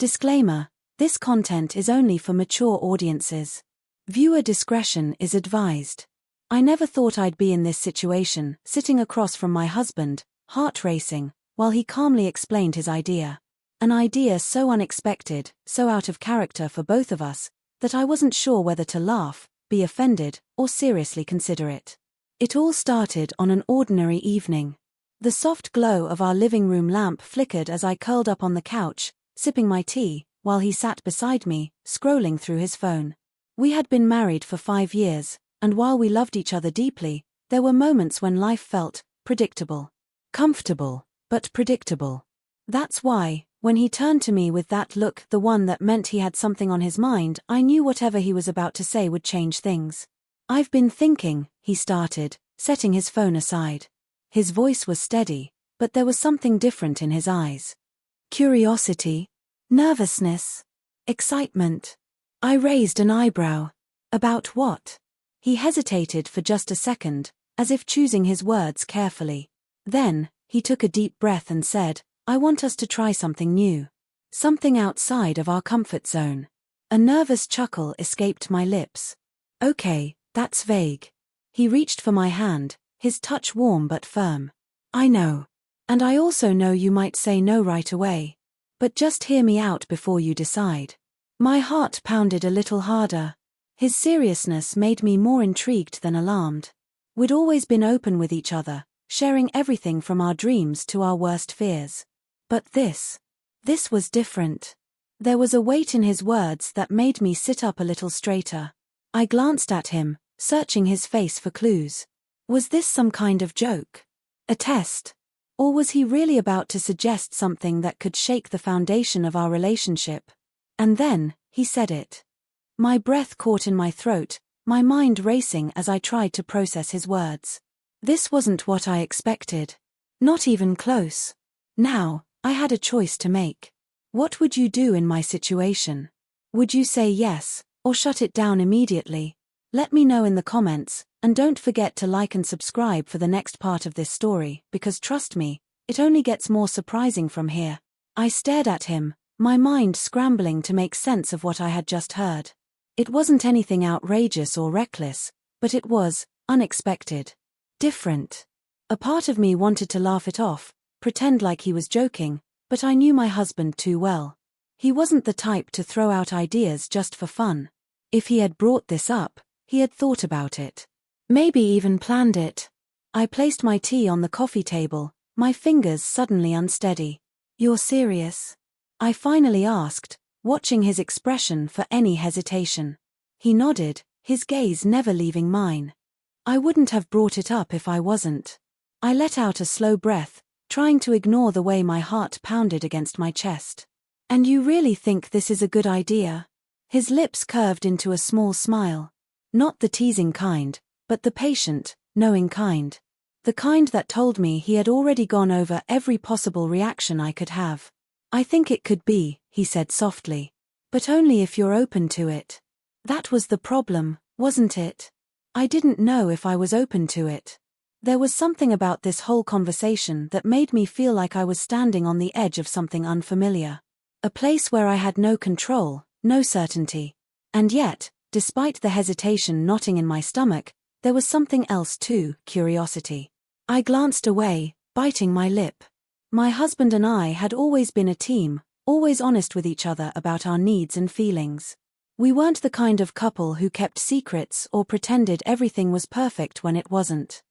Disclaimer: this content is only for mature audiences. Viewer discretion is advised. I never thought I'd be in this situation, sitting across from my husband, heart racing, while he calmly explained his idea. An idea so unexpected, so out of character for both of us, that I wasn't sure whether to laugh, be offended, or seriously consider it. It all started on an ordinary evening. The soft glow of our living room lamp flickered as I curled up on the couch, sipping my tea, while he sat beside me, scrolling through his phone. We had been married for 5 years, and while we loved each other deeply, there were moments when life felt predictable. Comfortable, but predictable. That's why, when he turned to me with that look, the one that meant he had something on his mind, I knew whatever he was about to say would change things. "I've been thinking," he started, setting his phone aside. His voice was steady, but there was something different in his eyes. Curiosity? Nervousness? Excitement? I raised an eyebrow. About what? He hesitated for just a second, as if choosing his words carefully. Then, he took a deep breath and said, "I want us to try something new. Something outside of our comfort zone." A nervous chuckle escaped my lips. "Okay, that's vague." He reached for my hand, his touch warm but firm. "I know. And I also know you might say no right away. But just hear me out before you decide." My heart pounded a little harder. His seriousness made me more intrigued than alarmed. We'd always been open with each other, sharing everything from our dreams to our worst fears. But this was different. There was a weight in his words that made me sit up a little straighter. I glanced at him, searching his face for clues. Was this some kind of joke? A test? Or was he really about to suggest something that could shake the foundation of our relationship? And then, he said it. My breath caught in my throat, my mind racing as I tried to process his words. This wasn't what I expected. Not even close. Now, I had a choice to make. What would you do in my situation? Would you say yes, or shut it down immediately? Let me know in the comments, and don't forget to like and subscribe for the next part of this story, because trust me, it only gets more surprising from here. I stared at him, my mind scrambling to make sense of what I had just heard. It wasn't anything outrageous or reckless, but it was unexpected. Different. A part of me wanted to laugh it off, pretend like he was joking, but I knew my husband too well. He wasn't the type to throw out ideas just for fun. If he had brought this up, he had thought about it. Maybe even planned it. I placed my tea on the coffee table, my fingers suddenly unsteady. "You're serious?" I finally asked, watching his expression for any hesitation. He nodded, his gaze never leaving mine. I wouldn't have brought it up if I wasn't. I let out a slow breath, trying to ignore the way my heart pounded against my chest. "And you really think this is a good idea?" His lips curved into a small smile. Not the teasing kind, but the patient, knowing kind. The kind that told me he had already gone over every possible reaction I could have. "I think it could be," he said softly. "But only if you're open to it." That was the problem, wasn't it? I didn't know if I was open to it. There was something about this whole conversation that made me feel like I was standing on the edge of something unfamiliar. A place where I had no control, no certainty. And yet, despite the hesitation knotting in my stomach, there was something else too, curiosity. I glanced away, biting my lip. My husband and I had always been a team, always honest with each other about our needs and feelings. We weren't the kind of couple who kept secrets or pretended everything was perfect when it wasn't.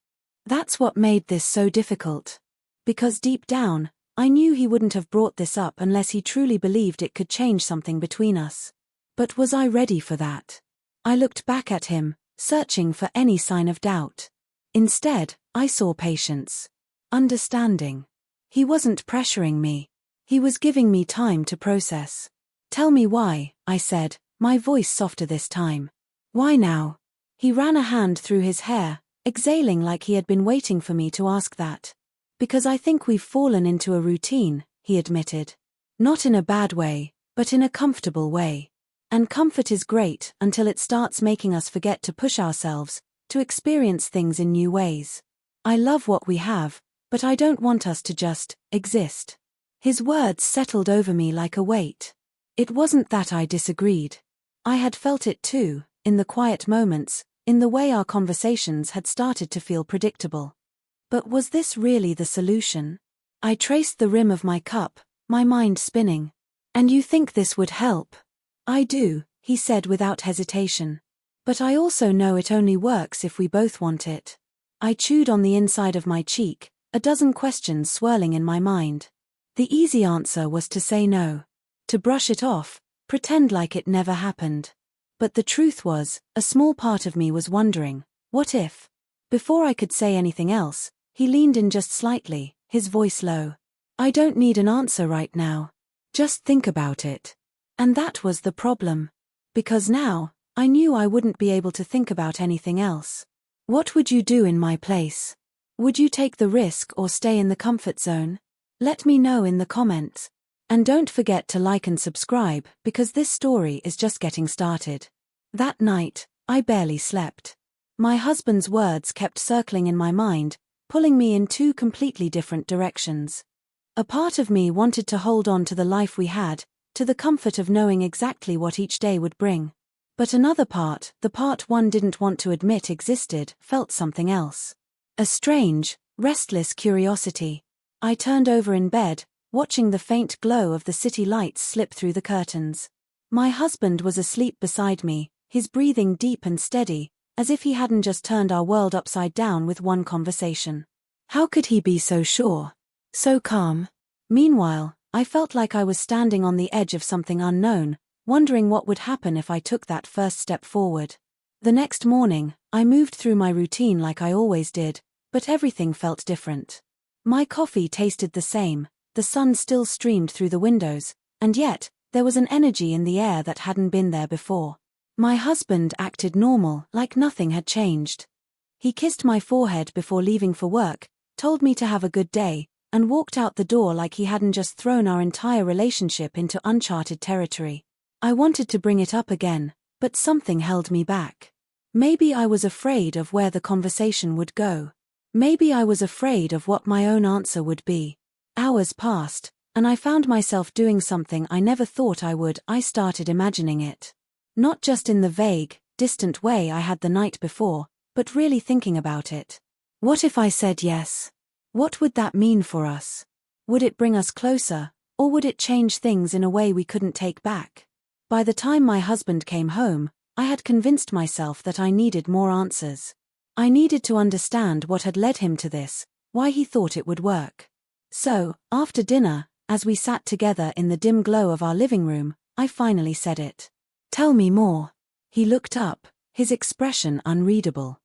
That's what made this so difficult. Because deep down, I knew he wouldn't have brought this up unless he truly believed it could change something between us. But was I ready for that? I looked back at him, searching for any sign of doubt. Instead, I saw patience. Understanding. He wasn't pressuring me. He was giving me time to process. "Tell me why," I said, my voice softer this time. "Why now?" He ran a hand through his hair, exhaling like he had been waiting for me to ask that. "Because I think we've fallen into a routine," he admitted. "Not in a bad way, but in a comfortable way. And comfort is great until it starts making us forget to push ourselves, to experience things in new ways. I love what we have, but I don't want us to just exist." His words settled over me like a weight. It wasn't that I disagreed. I had felt it too, in the quiet moments, in the way our conversations had started to feel predictable. But was this really the solution? I traced the rim of my cup, my mind spinning. "And you think this would help?" "I do," he said without hesitation. "But I also know it only works if we both want it." I chewed on the inside of my cheek, a dozen questions swirling in my mind. The easy answer was to say no. To brush it off, pretend like it never happened. But the truth was, a small part of me was wondering, what if? Before I could say anything else, he leaned in just slightly, his voice low. "I don't need an answer right now. Just think about it." And that was the problem. Because now, I knew I wouldn't be able to think about anything else. "What would you do in my place? Would you take the risk or stay in the comfort zone? Let me know in the comments. And don't forget to like and subscribe, because this story is just getting started." That night, I barely slept. My husband's words kept circling in my mind, pulling me in two completely different directions. A part of me wanted to hold on to the life we had, to the comfort of knowing exactly what each day would bring. But another part, the part one didn't want to admit existed, felt something else. A strange, restless curiosity. I turned over in bed, watching the faint glow of the city lights slip through the curtains. My husband was asleep beside me, his breathing deep and steady, as if he hadn't just turned our world upside down with one conversation. How could he be so sure? So calm? Meanwhile, I felt like I was standing on the edge of something unknown, wondering what would happen if I took that first step forward. The next morning, I moved through my routine like I always did, but everything felt different. My coffee tasted the same, the sun still streamed through the windows, and yet, there was an energy in the air that hadn't been there before. My husband acted normal, like nothing had changed. He kissed my forehead before leaving for work, told me to have a good day, and walked out the door like he hadn't just thrown our entire relationship into uncharted territory. I wanted to bring it up again, but something held me back. Maybe I was afraid of where the conversation would go. Maybe I was afraid of what my own answer would be. Hours passed, and I found myself doing something I never thought I would. I started imagining it. Not just in the vague, distant way I had the night before, but really thinking about it. What if I said yes? What would that mean for us? Would it bring us closer, or would it change things in a way we couldn't take back? By the time my husband came home, I had convinced myself that I needed more answers. I needed to understand what had led him to this, why he thought it would work. So, after dinner, as we sat together in the dim glow of our living room, I finally said it. "Tell me more." He looked up, his expression unreadable.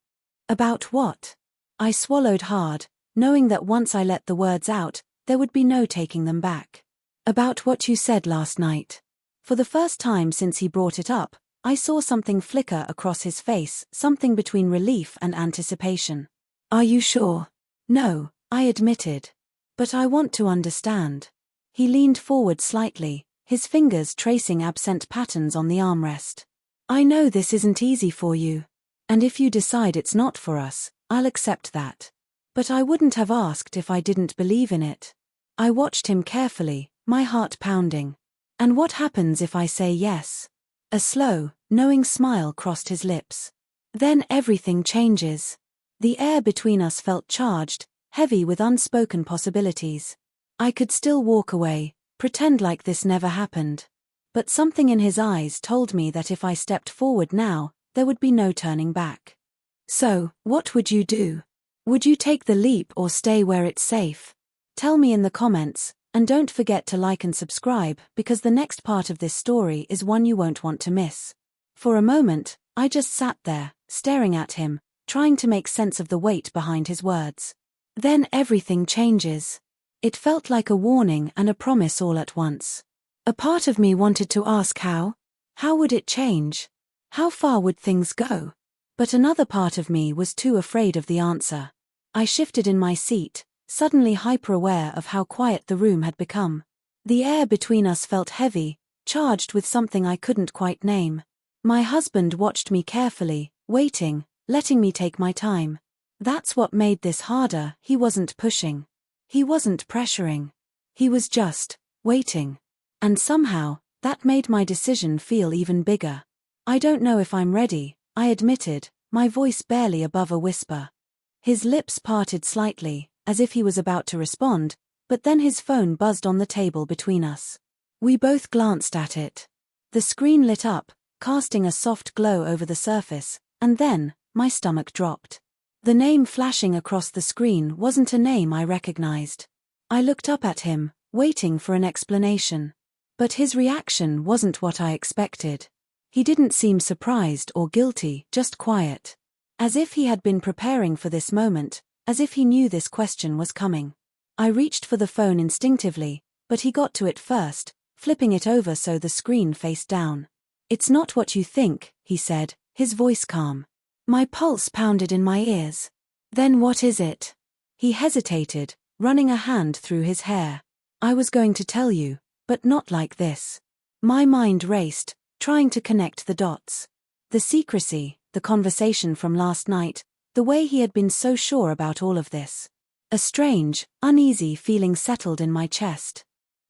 "About what?" I swallowed hard, knowing that once I let the words out, there would be no taking them back. "About what you said last night." For the first time since he brought it up, I saw something flicker across his face, something between relief and anticipation. "Are you sure?" "No," I admitted. "But I want to understand." He leaned forward slightly, his fingers tracing absent patterns on the armrest. "I know this isn't easy for you. And if you decide it's not for us, I'll accept that. But I wouldn't have asked if I didn't believe in it." I watched him carefully, my heart pounding. "And what happens if I say yes?" A slow, knowing smile crossed his lips. "Then everything changes." The air between us felt charged, heavy with unspoken possibilities. I could still walk away, pretend like this never happened. But something in his eyes told me that if I stepped forward now, there would be no turning back. "So, what would you do? Would you take the leap or stay where it's safe?" Tell me in the comments, and don't forget to like and subscribe, because the next part of this story is one you won't want to miss. For a moment, I just sat there, staring at him, trying to make sense of the weight behind his words. Then everything changes. It felt like a warning and a promise all at once. A part of me wanted to ask how. How would it change? How far would things go? But another part of me was too afraid of the answer. I shifted in my seat, suddenly hyper-aware of how quiet the room had become. The air between us felt heavy, charged with something I couldn't quite name. My husband watched me carefully, waiting, letting me take my time. That's what made this harder. He wasn't pushing. He wasn't pressuring. He was just waiting. And somehow, That made my decision feel even bigger. I don't know if I'm ready, I admitted, my voice barely above a whisper. His lips parted slightly, as if he was about to respond, but then his phone buzzed on the table between us. We both glanced at it. The screen lit up, casting a soft glow over the surface, and then, my stomach dropped. The name flashing across the screen wasn't a name I recognized. I looked up at him, waiting for an explanation. But his reaction wasn't what I expected. He didn't seem surprised or guilty, just quiet. As if he had been preparing for this moment, as if he knew this question was coming. I reached for the phone instinctively, but he got to it first, flipping it over so the screen faced down. "It's not what you think," he said, his voice calm. My pulse pounded in my ears. "Then what is it?" He hesitated, running a hand through his hair. "I was going to tell you, but not like this." My mind raced, trying to connect the dots. The secrecy, the conversation from last night, the way he had been so sure about all of this. A strange, uneasy feeling settled in my chest.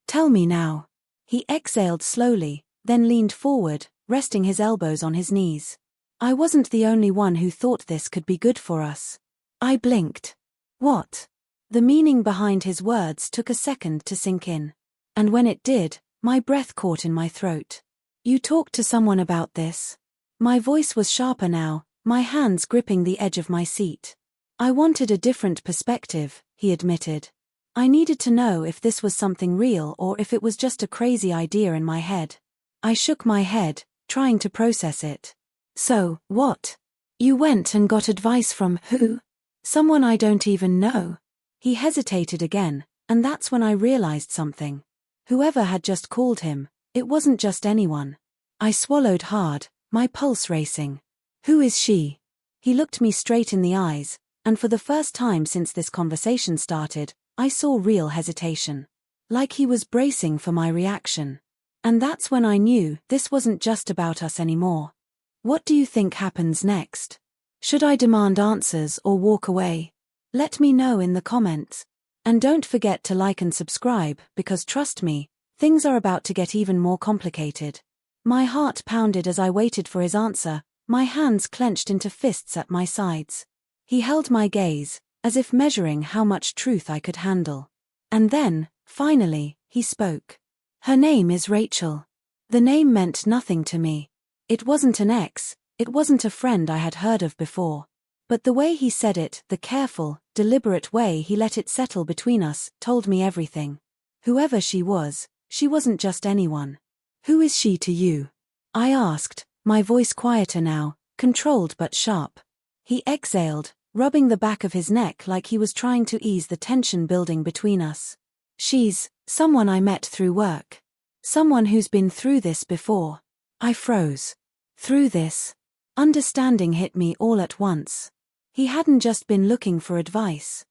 "Tell me now." He exhaled slowly, then leaned forward, resting his elbows on his knees. I wasn't the only one who thought this could be good for us. I blinked. What? The meaning behind his words took a second to sink in. And when it did, my breath caught in my throat. "You talked to someone about this?" My voice was sharper now, my hands gripping the edge of my seat. "I wanted a different perspective," he admitted. "I needed to know if this was something real or if it was just a crazy idea in my head." I shook my head, trying to process it. "So, what? You went and got advice from who? Someone I don't even know." He hesitated again, and that's when I realized something. Whoever had just called him, it wasn't just anyone. I swallowed hard, my pulse racing. "Who is she?" He looked me straight in the eyes, and for the first time since this conversation started, I saw real hesitation. Like he was bracing for my reaction. And that's when I knew this wasn't just about us anymore. "What do you think happens next? Should I demand answers or walk away? Let me know in the comments. And don't forget to like and subscribe, because trust me, things are about to get even more complicated." My heart pounded as I waited for his answer, my hands clenched into fists at my sides. He held my gaze, as if measuring how much truth I could handle. And then, finally, he spoke. "Her name is Rachel." The name meant nothing to me. It wasn't an ex, it wasn't a friend I had heard of before. But the way he said it, the careful, deliberate way he let it settle between us, told me everything. Whoever she wasn't just anyone. "Who is she to you?" I asked, my voice quieter now, controlled but sharp. He exhaled, rubbing the back of his neck like he was trying to ease the tension building between us. "She's someone I met through work. Someone who's been through this before." I froze. Through this? Understanding hit me all at once. He hadn't just been looking for advice.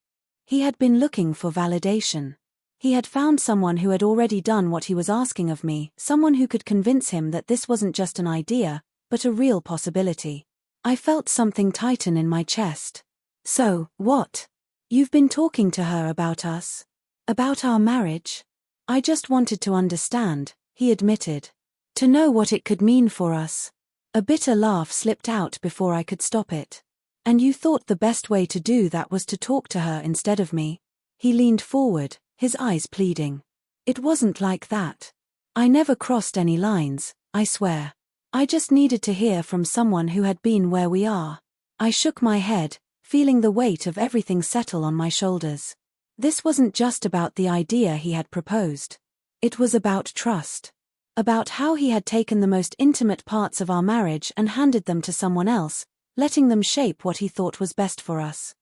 He had been looking for validation. He had found someone who had already done what he was asking of me, someone who could convince him that this wasn't just an idea, but a real possibility. I felt something tighten in my chest. "So, what? You've been talking to her about us? About our marriage?" "I just wanted to understand," he admitted. "To know what it could mean for us." A bitter laugh slipped out before I could stop it. "And you thought the best way to do that was to talk to her instead of me?" He leaned forward, his eyes pleading. "It wasn't like that. I never crossed any lines, I swear. I just needed to hear from someone who had been where we are." I shook my head, feeling the weight of everything settle on my shoulders. This wasn't just about the idea he had proposed. It was about trust. About how he had taken the most intimate parts of our marriage and handed them to someone else, letting them shape what he thought was best for us.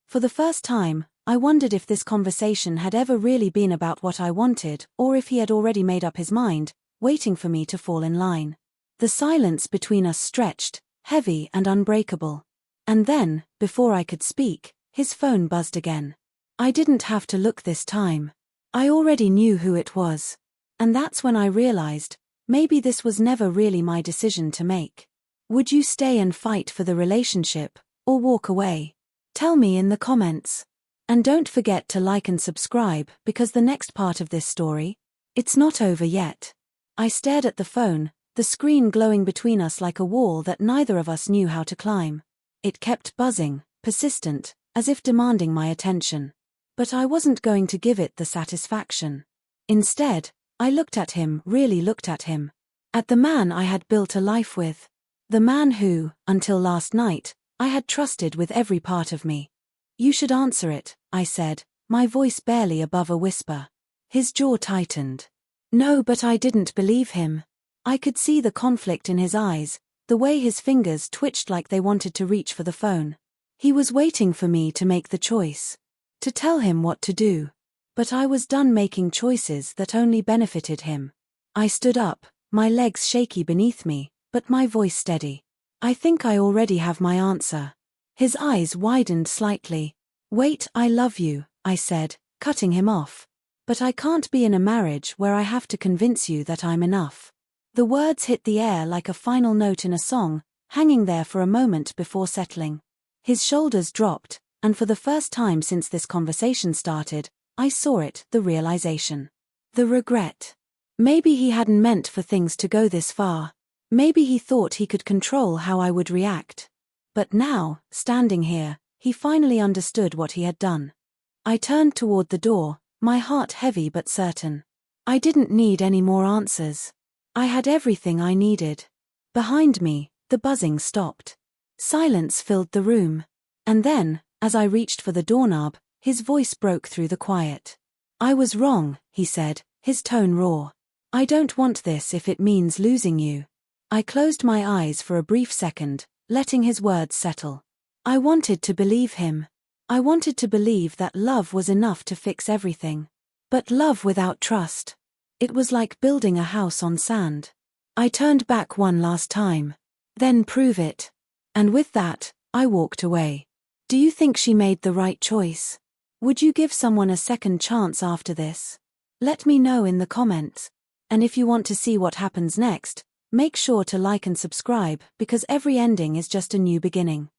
For the first time, I wondered if this conversation had ever really been about what I wanted, or if he had already made up his mind, waiting for me to fall in line. The silence between us stretched, heavy and unbreakable. And then, before I could speak, his phone buzzed again. I didn't have to look this time. I already knew who it was. And that's when I realized, maybe this was never really my decision to make. Would you stay and fight for the relationship, or walk away? Tell me in the comments. And don't forget to like and subscribe, because the next part of this story, it's not over yet. I stared at the phone, the screen glowing between us like a wall that neither of us knew how to climb. It kept buzzing, persistent, as if demanding my attention. But I wasn't going to give it the satisfaction. Instead, I looked at him, really looked at him. At the man I had built a life with. The man who, until last night, I had trusted with every part of me. "You should answer it," I said, my voice barely above a whisper. His jaw tightened. No, but I didn't believe him. I could see the conflict in his eyes, the way his fingers twitched like they wanted to reach for the phone. He was waiting for me to make the choice. To tell him what to do. But I was done making choices that only benefited him. I stood up, my legs shaky beneath me, but my voice steady. "I think I already have my answer." His eyes widened slightly. "Wait, I love you," I said, cutting him off. "But I can't be in a marriage where I have to convince you that I'm enough." The words hit the air like a final note in a song, hanging there for a moment before settling. His shoulders dropped, and for the first time since this conversation started, I saw it, the realization. The regret. Maybe he hadn't meant for things to go this far. Maybe he thought he could control how I would react. But now, standing here, he finally understood what he had done. I turned toward the door, my heart heavy but certain. I didn't need any more answers. I had everything I needed. Behind me, the buzzing stopped. Silence filled the room. And then, as I reached for the doorknob, his voice broke through the quiet. "I was wrong," he said, his tone raw. "I don't want this if it means losing you." I closed my eyes for a brief second, letting his words settle. I wanted to believe him. I wanted to believe that love was enough to fix everything. But love without trust. It was like building a house on sand. I turned back one last time. "Then prove it." And with that, I walked away. Do you think she made the right choice? Would you give someone a second chance after this? Let me know in the comments. And if you want to see what happens next, make sure to like and subscribe because every ending is just a new beginning.